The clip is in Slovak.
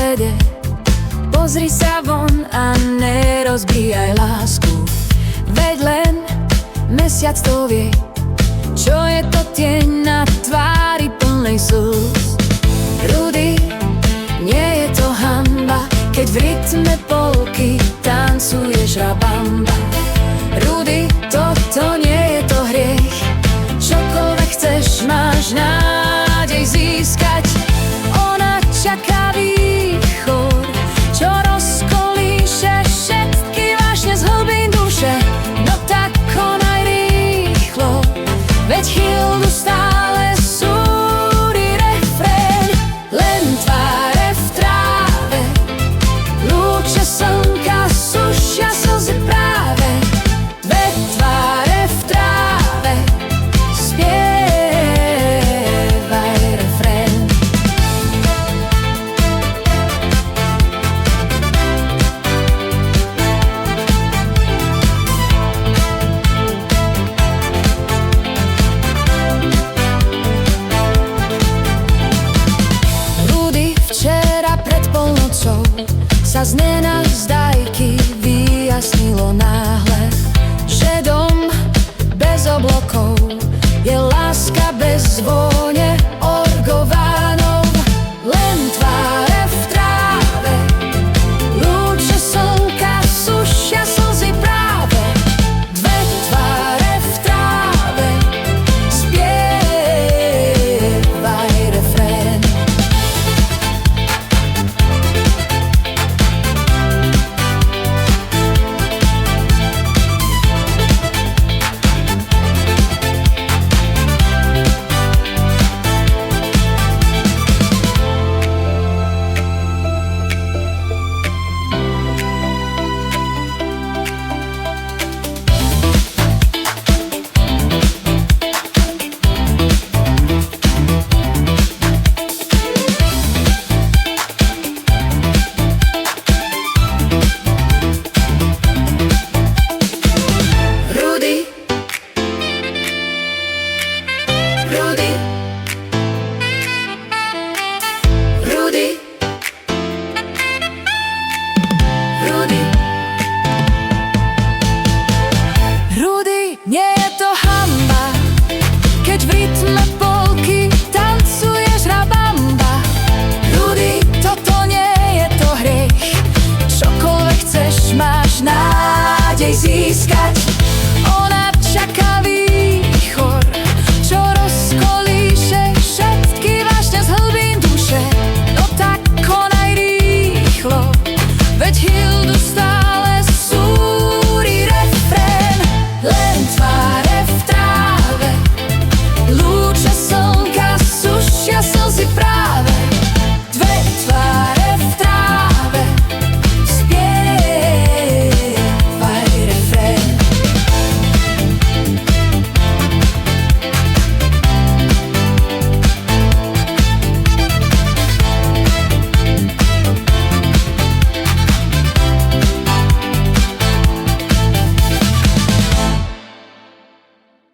vedieť. Pozri sa von a nerozbíjaj lásku, veď len mesiac to vie, čo je to tieň na tvári plnej slz. Rudy, nie je to hanba, keď v rytme polky tancuješ rabamba. Rudy, toto nie je to hriech, čokoľvek chceš, máš nádej získať. Ona čaká východ, čo rozkolíše všetky vášne z hlbín duše. No tak konaj rýchlo, veď Hildu stále súri refrén. Len tváre v tráve, lúče slnka sušia slzy práve, veď tváre v tráve, spievaj refrén. Rudy, včera pred polnocou sa z nenazdajky vyjasnilo náhle, že dom bez oblokov je láska bez vône orgovanov. Len tváre v tráve, lúče slnka sušia slzy práve, veď tváre v tráve, spievaj refrén. Rudy,